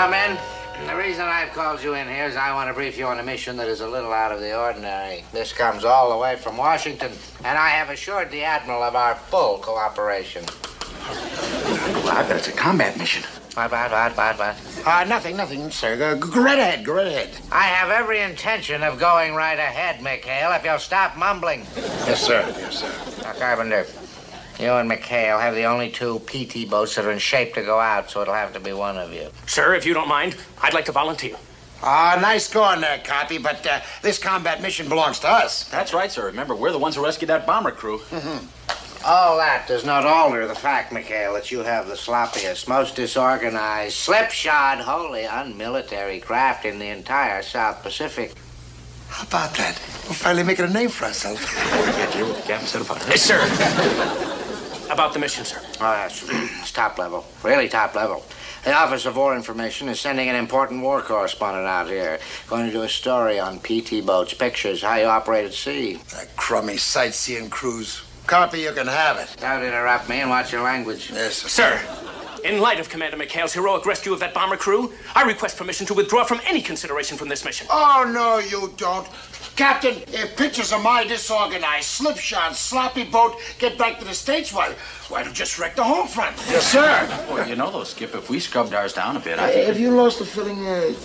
Now, men, the reason I've called you in here is I want to brief you on a mission that is a little out of the ordinary. This comes all the way from Washington, and I have assured the Admiral of our full cooperation. Well, I bet it's a combat mission. What? Nothing, sir. Go right ahead. I have every intention of going right ahead, McHale, if you'll stop mumbling. Yes, sir. Now, Carpenter, you and McHale have the only two PT boats that are in shape to go out, so it'll have to be one of you. Sir, if you don't mind, I'd like to volunteer. Nice going there, Copy, but this combat mission belongs to us. That's right, sir. Remember, we're the ones who rescued that bomber crew. All that does not alter the fact, McHale, that you have the sloppiest, most disorganized, slipshod, wholly unmilitary craft in the entire South Pacific. How about that? We're finally making a name for ourselves. Captain said about it. Yes, sir. About the mission, sir. Oh, yes. It's top level. Really top level. The Office of War Information is sending an important war correspondent out here. Going to do a story on PT boats, pictures, how you operate at sea. That crummy sightseeing cruise. Copy, you can have it. Don't interrupt me and watch your language. Yes, sir. Sir, in light of Commander McHale's heroic rescue of that bomber crew, I request permission to withdraw from any consideration from this mission. Oh, no, you don't. Captain, if pictures of my disorganized, slipshod, sloppy boat get back to the States, why don't you just wreck the home front? Yes, sir. Well, you know, though, Skip, if we scrubbed ours down a bit, I think... Have you lost the feeling? Yeah.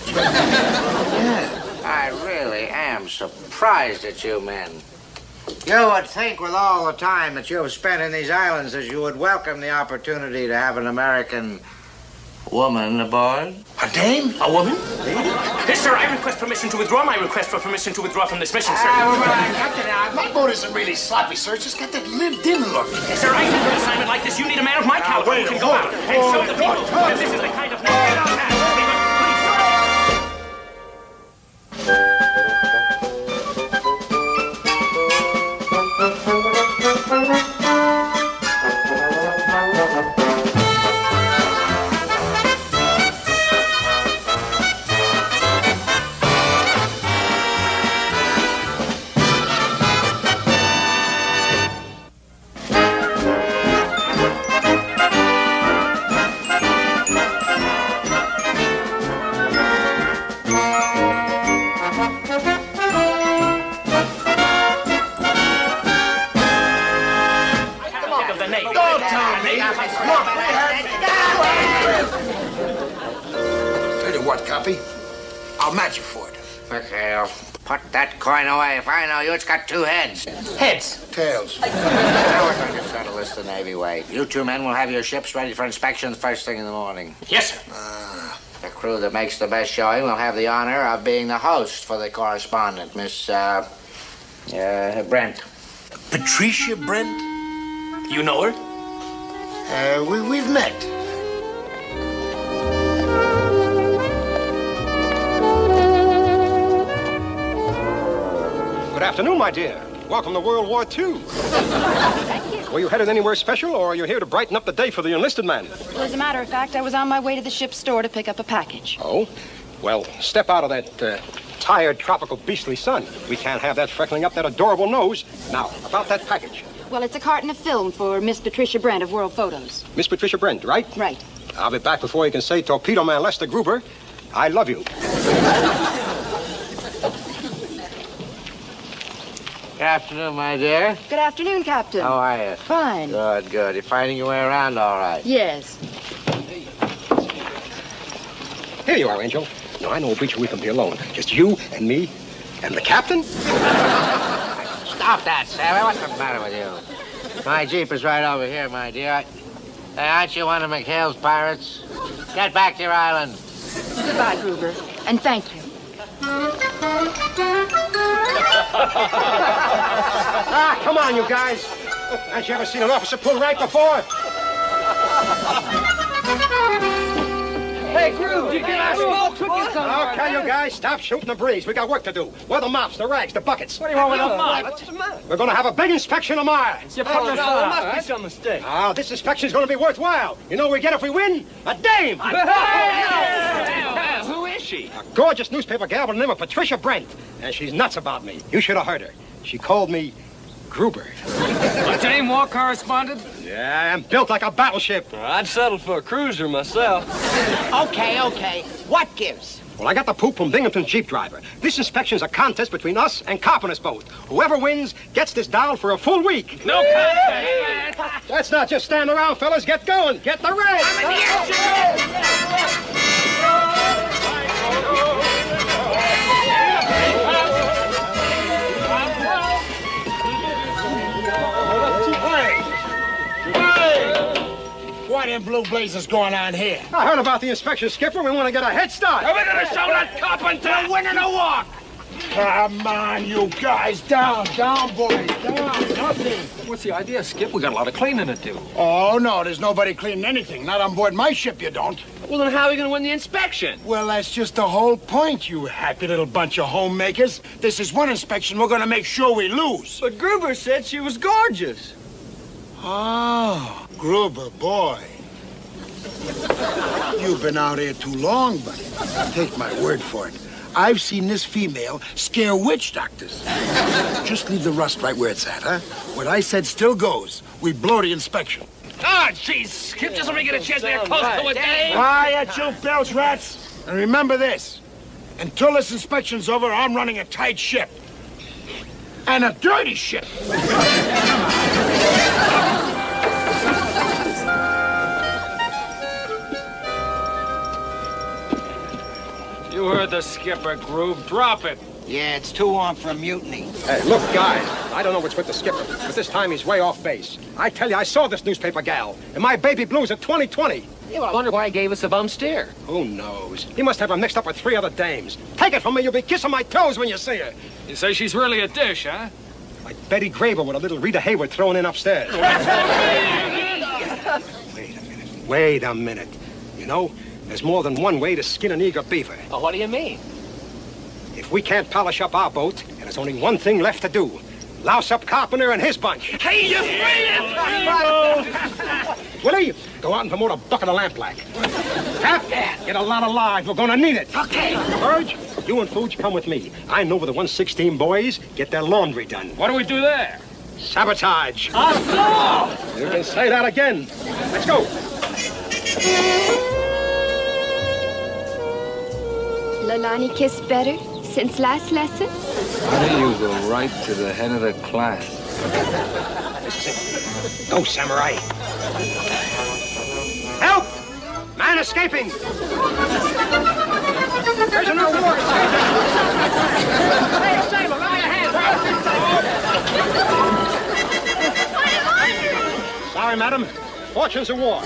I really am surprised at you men. You would think with all the time that you have spent in these islands that you would welcome the opportunity to have an American woman aboard. A dame? A woman? Yes, sir, I request permission to withdraw my request for permission to withdraw from this mission, sir. Captain, my boat isn't really sloppy, sir. It's just got that lived-in look. Yes, sir, I think for an assignment like this, you need a man of my caliber who can go out and show the people that this is the kind of man we have. Tell you what, Copy. I'll match you for it. McHale, put that coin away. If I know you, it's got two heads. Heads. Tails. Now we're going to settle this the Navy way. You two men will have your ships ready for inspection first thing in the morning. Yes, sir. The crew that makes the best showing will have the honor of being the host for the correspondent, Miss, Brent. Patricia Brent? You know her? We've met. Good afternoon, my dear. Welcome to World War II. Thank you. Were you headed anywhere special, or are you here to brighten up the day for the enlisted man? Well, as a matter of fact, I was on my way to the ship's store to pick up a package. Oh? Well, step out of that tired, tropical, beastly sun. We can't have that freckling up that adorable nose. Now, about that package. Well, it's a carton of film for Miss Patricia Brent of World Photos. Miss Patricia Brent, right? Right. I'll be back before you can say, Torpedo Man Lester Gruber, I love you. Good afternoon, my dear. Good afternoon, Captain. How are you? Fine. Good. You're finding your way around all right? Yes. Here you are, Angel. Now, I know a breach we can be alone. Just you and me and the captain. Stop that, Sailor. What's the matter with you? My Jeep is right over here, my dear. Hey, aren't you one of McHale's pirates? Get back to your island. Goodbye, Gruber. And thank you. Come on, you guys. Haven't you ever seen an officer pull rank before? Hey, Groove, you get our smoke cookies on. Okay, you guys, stop shooting the breeze. We got work to do. Where the mops, the rags, the buckets? What do you want with the mop? What's the matter? We're going to have a big inspection tomorrow. You're putting us on. There must be some mistake. Oh, this inspection's going to be worthwhile. You know what we get if we win? A dame! Who is she? A gorgeous newspaper gal by the name of Patricia Brent. And she's nuts about me. You should have heard her. She called me Gruber. What's your name, war correspondent? Yeah, I'm built like a battleship. I'd settle for a cruiser myself. Okay. What gives? Well, I got the poop from Binghamton's Jeep driver. This inspection's a contest between us and Carpenter's boat. Whoever wins gets this doll for a full week. No contest. Let's not just stand around, fellas. Get going. Get the red. What in blue blazes going on here? I heard about the inspection, Skipper. We want to get a head start. Are we going to show that Carpenter? We're winning a walk. Come on, you guys. Down, boys. Down. Nothing. What's the idea, Skip? We got a lot of cleaning to do. Oh, no, there's nobody cleaning anything. Not on board my ship, you don't. Well, then how are we going to win the inspection? Well, that's just the whole point, you happy little bunch of homemakers. This is one inspection we're going to make sure we lose. But Gruber said she was gorgeous. Oh, Gruber, boy. You've been out here too long, buddy. Take my word for it. I've seen this female scare witch doctors. Just leave the rust right where it's at, huh? What I said still goes. We blow the inspection. Ah, jeez, Skip, just let me get a chance to get close to a day. Quiet, you belch rats. And remember this. Until this inspection's over, I'm running a tight ship. And a dirty ship. You heard the skipper, Groove. Drop it. Yeah, it's too warm for a mutiny. Hey, look, guys. I don't know what's with the skipper, but this time he's way off base. I tell you, I saw this newspaper gal, and my baby blues at 2020. Yeah, well, I wonder why he gave us a bum stare. Who knows? He must have her mixed up with 3 other dames. Take it from me, you'll be kissing my toes when you see her. You say she's really a dish, huh? Like Betty Graber with a little Rita Hayworth thrown in upstairs. Wait a minute. You know, there's more than one way to skin an eager beaver. Oh, what do you mean? If we can't polish up our boat, and there's only one thing left to do. Louse up Carpenter and his bunch. Hey, you Willie, go out and promote a bucket of lampblack. Cap, get a lot of live. We're going to need it. Okay. Burge, you and Fooge come with me. I know where the 116 boys get their laundry done. What do we do there? Sabotage. You can say that again. Let's go. Lolani kissed better since last lesson? Why don't you go right to the head of the class? This is it. Go, Samurai. Help! Man escaping! There's another war. Hey, sailor, lend me a hand. Sorry, madam. Fortunes of war.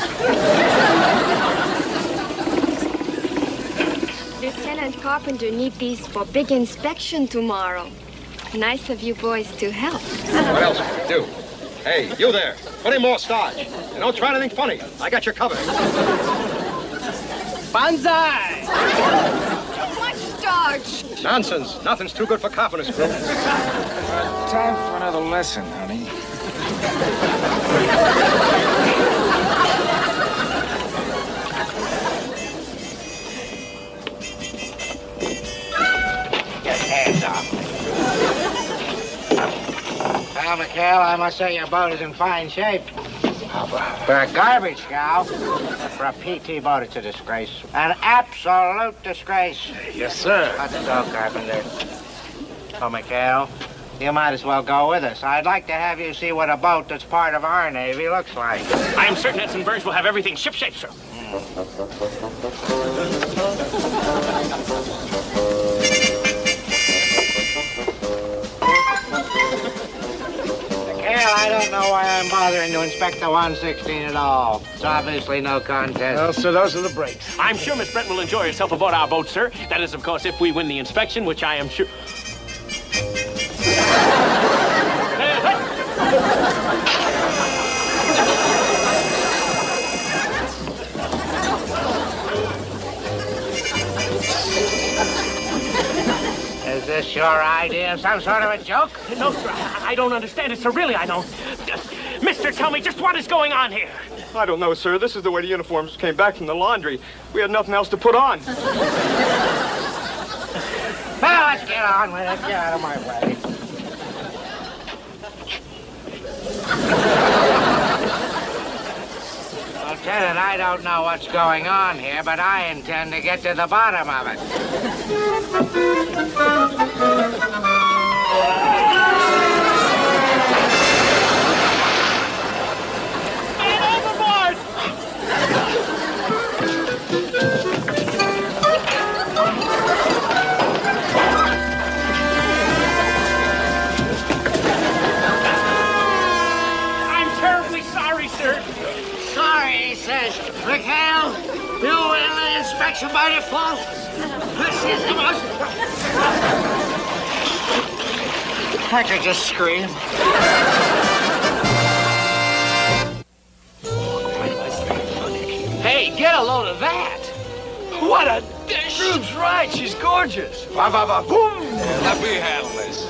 Lieutenant Carpenter need these for big inspection tomorrow. Nice of you boys to help. What else can we do? Hey, you there. Put in more starch. And don't try anything funny. I got you covered. Banzai! Too much starch. Nonsense. Nothing's too good for Carpenter's crew. Time for another lesson, honey. Get hands off me. Well, McHale, I must say your boat is in fine shape. For a garbage scow, for a PT boat, it's a disgrace. An absolute disgrace. Yes, sir. Let's go, Carpenter. Oh, McHale, you might as well go with us. I'd like to have you see what a boat that's part of our Navy looks like. I am certain Ensign Burns will have everything shipshape, sir. McHale, I don't know why I'm bothering to inspect the 116 at all. It's obviously no contest. Well, so those are the breaks. I'm sure Miss Brent will enjoy herself aboard our boat, sir. That is, of course, if we win the inspection, which I am sure... Is this your idea of some sort of a joke? No, sir, I don't understand it, sir. Really, I don't. Mister, tell me just what is going on here. I don't know, sir. This is the way the uniforms came back from the laundry. We had nothing else to put on. Well, let's get on with it. Get out of my way. I don't know what's going on here, but I intend to get to the bottom of it. Sorry, he says. McHale, you in the inspection by default? This is the most... I could just scream. Hey, get a load of that. What a dish. Rube's right. She's gorgeous. Ba ba ba boom. Let me handle this.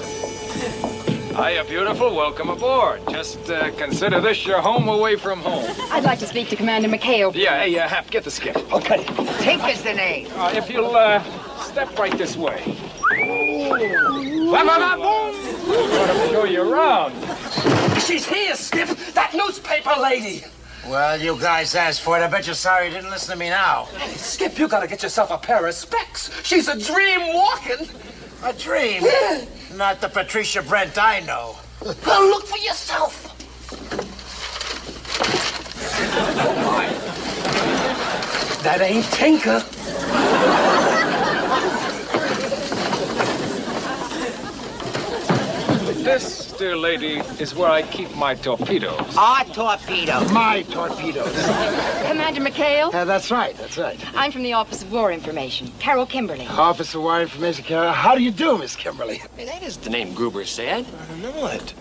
Hiya, beautiful. Welcome aboard. Just consider this your home away from home. I'd like to speak to Commander McHale. Yeah, hey, Hap, get the skip. Okay. Tink is the name. If you'll step right this way. Ba ba ba boom. I'll show you around. She's here, Skip. That newspaper lady. Well, you guys asked for it. I bet you're sorry you didn't listen to me now. Hey, Skip, you gotta get yourself a pair of specs. She's a dream walking. A dream? Yeah. Not the Patricia Brent I know. Well, look for yourself. Oh, my. That ain't Tinker. This, dear lady, is where I keep my torpedoes. Our torpedoes. My torpedoes. Commander McHale? That's right, that's right. I'm from the Office of War Information. Carol Kimberly. Office of War Information, Carol. How do you do, Miss Kimberly? Hey, that is the name Gruber said. I don't know it.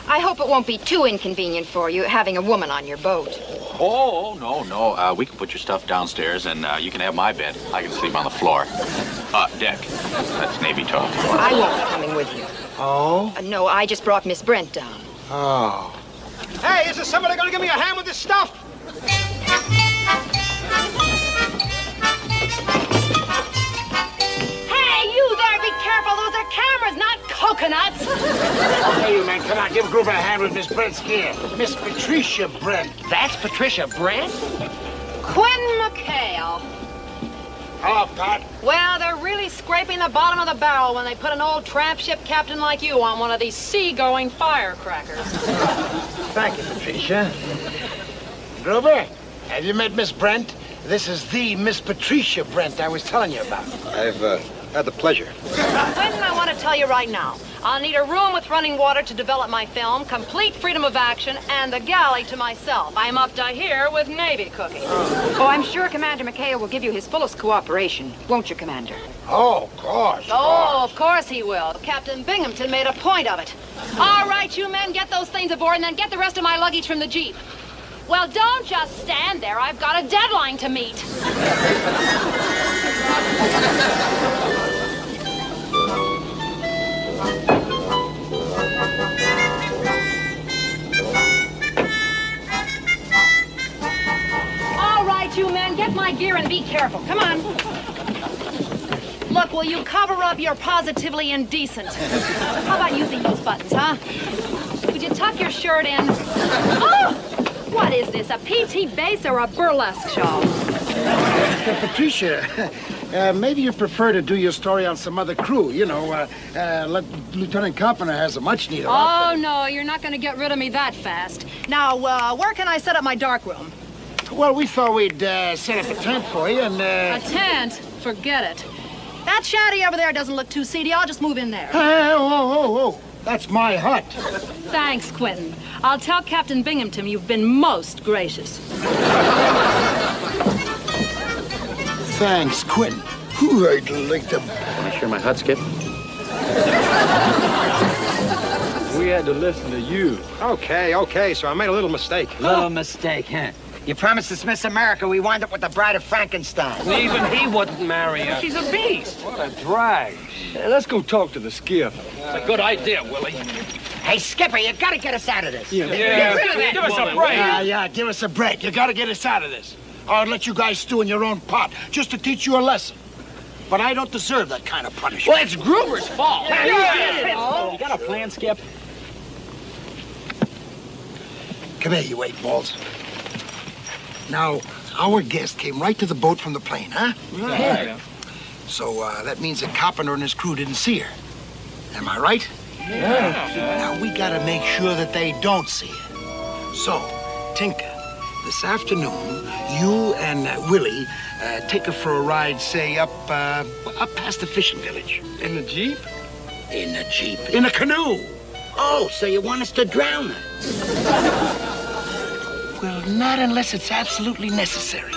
I hope it won't be too inconvenient for you having a woman on your boat. Oh, no. We can put your stuff downstairs, and you can have my bed. I can sleep on the floor. Deck. That's Navy talk. I won't be coming with you. Oh? No, I just brought Miss Brent down. Oh. Hey, is there somebody gonna give me a hand with this stuff? Hey, you there, be careful. Those are cameras, not coconuts. Hey, you man, come on, give Gruber a hand with Miss Brent's gear. Miss Patricia Brent. That's Patricia Brent? Quinn McHale. Hello, Pat. Well, they're really scraping the bottom of the barrel when they put an old tramp ship captain like you on one of these sea-going firecrackers. Thank you, Patricia. Gruber, have you met Miss Brent? This is the Miss Patricia Brent I was telling you about. I've had the pleasure. Quentin, I want to tell you right now, I'll need a room with running water to develop my film, complete freedom of action, and the galley to myself. I'm up to here with Navy cooking. Oh, I'm sure Commander McHale will give you his fullest cooperation, won't you, Commander? Oh, of course. Oh, of course he will. Captain Binghamton made a point of it. All right, you men, get those things aboard and then get the rest of my luggage from the Jeep. Well, don't just stand there. I've got a deadline to meet. All right, you men, get my gear and be careful. Come on. Look, will you cover up your positively indecent? How about using those buttons, huh? Would you tuck your shirt in? Oh! What is this, a PT base or a burlesque show? Patricia, maybe you prefer to do your story on some other crew. You know, Lieutenant Carpenter has a much-needed outfit. Oh, no, you're not going to get rid of me that fast. Now, where can I set up my darkroom? Well, we thought we'd set up a tent for you and... A tent? Forget it. That shanty over there doesn't look too seedy. I'll just move in there. Hey, whoa. That's my hut. Thanks, Quentin. I'll tell Captain Binghamton you've been most gracious. Thanks, Quentin. Ooh, I'd like to... Want to share my hut, Skip? We had to listen to you. Okay, so I made a little mistake. Little mistake, huh? You promised us Miss America, we wind up with the Bride of Frankenstein. Even he wouldn't marry her. She's a beast. What a drag. Hey, let's go talk to the skiff. It's a good idea, Willie. Hey, Skipper, you gotta get us out of this. Get rid of that give us a woman. break. Yeah, give us a break. You gotta get us out of this. I'll let you guys stew in your own pot just to teach you a lesson. But I don't deserve that kind of punishment. Well, it's Gruber's fault. You got a plan, Skip? Come here, you eight balls. Now, Our guest came right to the boat from the plane, huh? Yeah. So that means that Carpenter and his crew didn't see her. Am I right? Yeah. Now, we gotta make sure that they don't see her. So, Tinker, this afternoon, you and Willie take her for a ride, say, up past the fishing village. In the Jeep? In a Jeep. In a canoe. Oh, so you want us to drown her? Well, not unless it's absolutely necessary.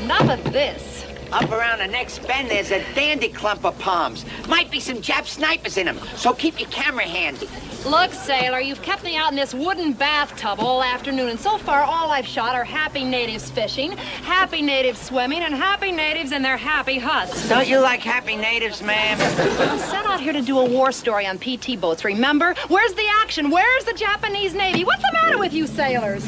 Enough of this. Up around the next bend, there's a dandy clump of palms. Might be some Jap snipers in them, so keep your camera handy. Look, sailor, you've kept me out in this wooden bathtub all afternoon, and so far all I've shot are happy natives fishing, happy natives swimming, and happy natives in their happy huts. Don't you like happy natives, ma'am? I'm set out here to do a war story on PT boats, remember? Where's the action? Where's the Japanese Navy? What's the matter with you sailors?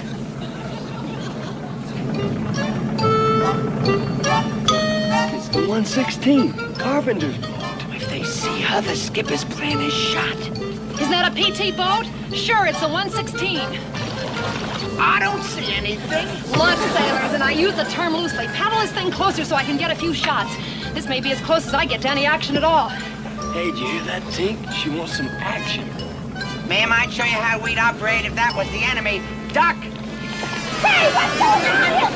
It's the 116. Carpenter's boat. If they see her, the skipper's plan is shot. Isn't that a PT boat? Sure, it's a 116. I don't see anything. Look, sailors, and I use the term loosely. Paddle this thing closer so I can get a few shots. This may be as close as I get to any action at all. Hey, did you hear that, Tink? She wants some action. Ma'am, I'd show you how we'd operate if that was the enemy. Duck! Hey, what's going on?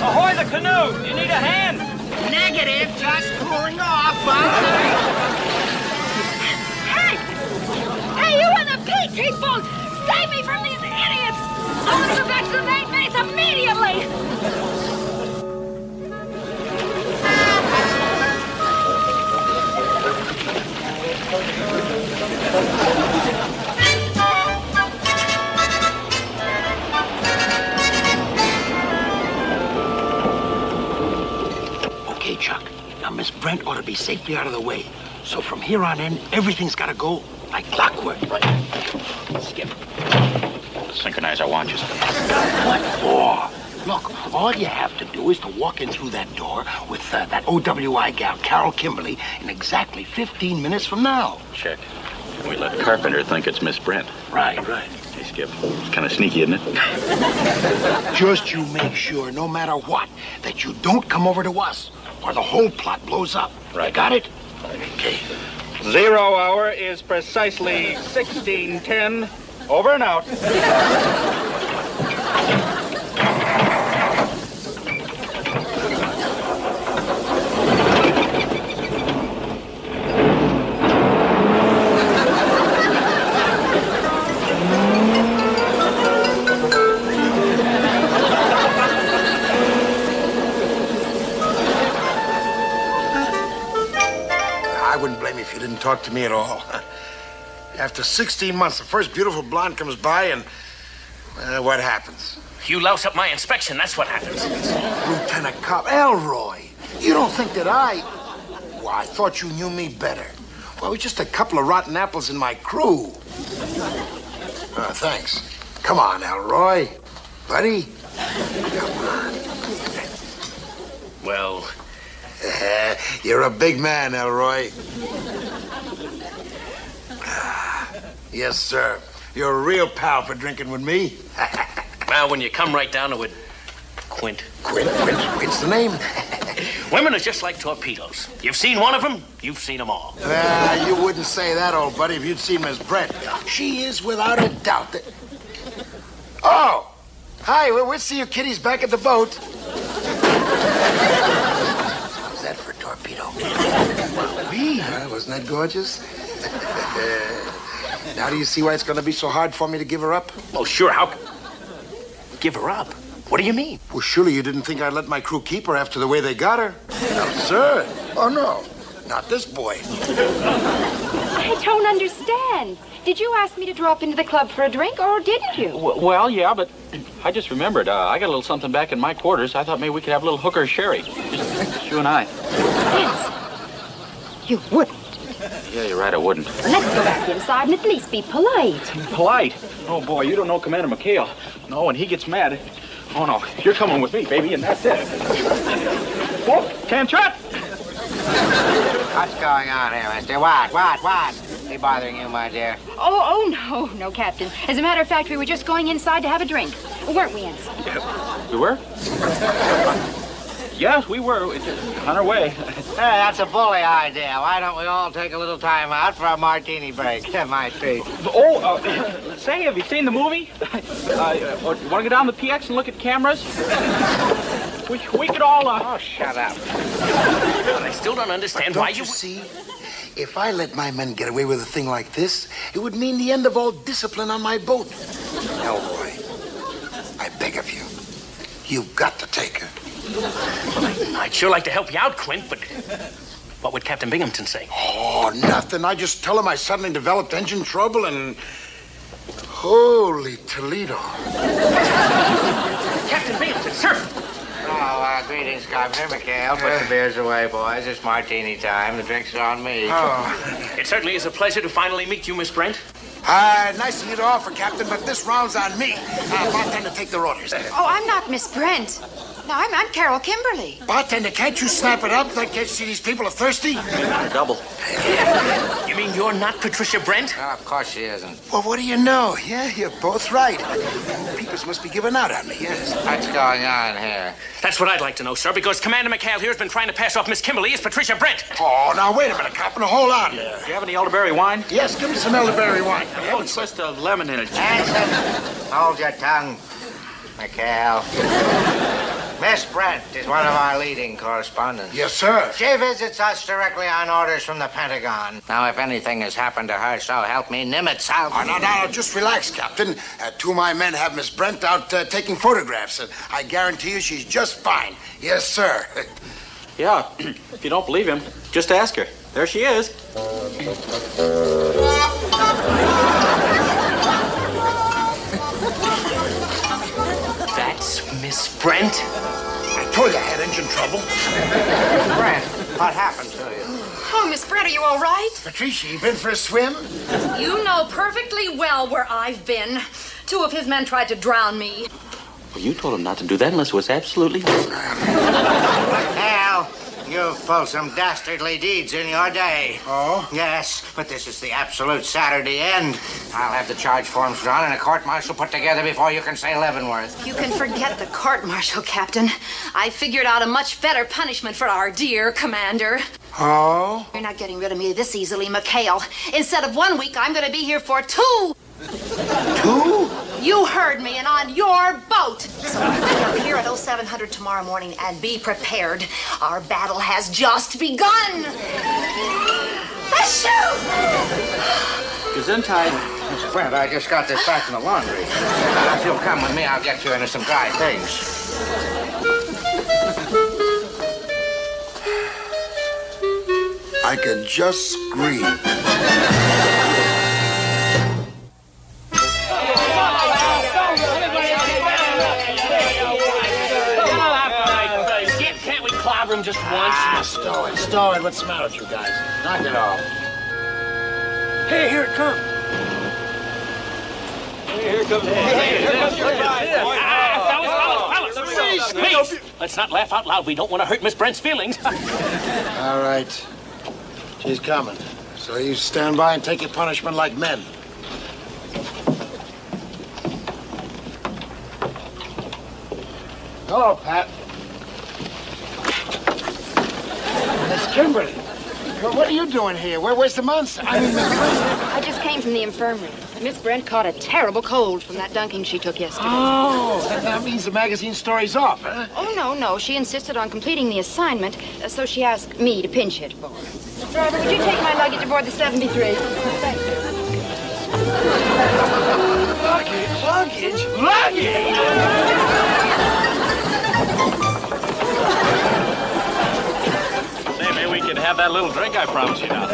Ahoy the canoe! You need a hand? Negative, just cooling off, Hey! Hey, you in the PT boat! Save me from these idiots! I want to back to the main base immediately! Okay, Chuck. Now, Miss Brent ought to be safely out of the way. So from here on in, everything's got to go like clockwork. Right. Skip. Synchronize our watches. What for? Look, all you have to do is to walk in through that door with that OWI gal, Carol Kimberly, in exactly 15 minutes from now. Check. We let Carpenter think it's Miss Brent. Right. Hey, Skip. It's kind of sneaky, isn't it? Just you make sure, no matter what, that you don't come over to us, or the whole plot blows up. Right. You got it? Okay. 0 hour is precisely 16:10. Over and out. I wouldn't blame you if you didn't talk to me at all. After 16 months, the first beautiful blonde comes by and, what happens? You louse up my inspection, that's what happens. Lieutenant Cop Elroy, you don't think that Well, I thought you knew me better. Well, we're just a couple of rotten apples in my crew. Thanks. Come on, Elroy. Buddy. Come on. Well... You're a big man, Elroy. Yes, sir. You're a real pal for drinking with me. Well, when you come right down to it, Quint. Quint's the name. Women are just like torpedoes. You've seen one of them, you've seen them all. You wouldn't say that, old buddy, if you'd seen Miss Brent. She is, without a doubt, that... Oh! Hi, we'll see you kiddies back at the boat. How's that for a torpedo? Wasn't that gorgeous? Now do you see why it's going to be so hard for me to give her up? Oh, sure, how... Give her up? What do you mean? Well, surely you didn't think I'd let my crew keep her after the way they got her? No, sir. Oh, no. Not this boy. I don't understand. Did you ask me to drop into the club for a drink, or didn't you? Well, yeah, but I just remembered. I got a little something back in my quarters. I thought maybe we could have a little hooker sherry. Just you and I. Yes. You wouldn't. Yeah, you're right, I wouldn't. Well, let's go back inside and at least be polite. Polite? Oh, boy, you don't know Commander McHale. No, when he gets mad... Oh, no, you're coming with me, baby, and that's it. Oh, can't shut. What's going on here, mister? What? Be bothering you, my dear? Oh, no, Captain. As a matter of fact, we were just going inside to have a drink. Weren't we, Ensign? We were? Yes, we were. On our way. Hey, that's a bully idea. Why don't we all take a little time out for a martini break? My treat. Say, have you seen the movie? Want to go down the PX and look at cameras? We could all... Oh, shut up. I still don't understand why you see? If I let my men get away with a thing like this, it would mean the end of all discipline on my boat. Hellboy, I beg of you, you've got to take her. I'd sure like to help you out, Quint, but what would Captain Binghamton say? Oh, nothing. I just tell him I suddenly developed engine trouble and... Holy Toledo. Captain Binghamton, sir! Oh, greetings, Governor McHale. Put the beers away, boys. It's martini time. The drinks are on me. Oh. It certainly is a pleasure to finally meet you, Miss Brent. Nice of you to offer, Captain, but this round's on me. Bartender, take the orders. Oh, I'm not Miss Brent. No, I'm Carol Kimberly. Bartender, can't you snap it up? Can't you see these people are thirsty? Double. You mean you're not Patricia Brent? Oh, of course she isn't. Well, what do you know? Yeah, you're both right. Peoples must be giving out on me, yes. What's going on here? That's what I'd like to know, sir, because Commander McHale here has been trying to pass off Miss Kimberly as Patricia Brent. Oh, now, wait a minute, Captain. Hold on. Do you have any elderberry wine? Yes, give me some elderberry wine. Have a twist of lemon in it. Anson, hold your tongue, McHale. Miss Brent is one of our leading correspondents. Yes, sir. She visits us directly on orders from the Pentagon. Now, if anything has happened to her, so help me, Nimitz, Now, just relax, Captain. Two of my men have Miss Brent out taking photographs, and I guarantee you she's just fine. Yes, sir. Yeah, if you don't believe him, just ask her. There she is. That's Miss Brent? I told you I had engine trouble. Brent, what happened to you? Oh, Miss Brent, are you all right? Patricia, you been for a swim? You know perfectly well where I've been. Two of his men tried to drown me. Well, you told him not to do that unless it was absolutely necessary. Hal, you've pulled some dastardly deeds in your day. Oh? Yes, but this is the absolute Saturday end. I'll have the charge forms drawn and a court-martial put together before you can say Leavenworth. You can forget the court-martial, Captain. I figured out a much better punishment for our dear commander. Oh? You're not getting rid of me this easily, McHale. Instead of 1 week, I'm going to be here for 2. 2? You heard me, and on your boat. So be here at 0700 tomorrow morning and be prepared. Our battle has just begun. Shoot! Gesundheit. Miss Brent, I just got this back from the laundry. If you'll come with me, I'll get you into some dry things. I could just scream. Can't we clobber him just once? Stow it. What's the matter with you guys? Knock it off. Hey, here it comes. Here comes Fellas, please. Let's not laugh out loud. We don't want to hurt Miss Brent's feelings. All right. She's coming. So you stand by and take your punishment like men. Hello, Pat. Miss Kimberly. What are you doing here? Where's the monster? I mean, I just came from the infirmary. Miss Brent caught a terrible cold from that dunking she took yesterday. Oh, that means the magazine story's off, huh? Oh, no. She insisted on completing the assignment, so she asked me to pinch hit for her. Driver, would you take my luggage aboard the 73? Thank you. Luggage? Say, maybe we could have that little drink I promised you now.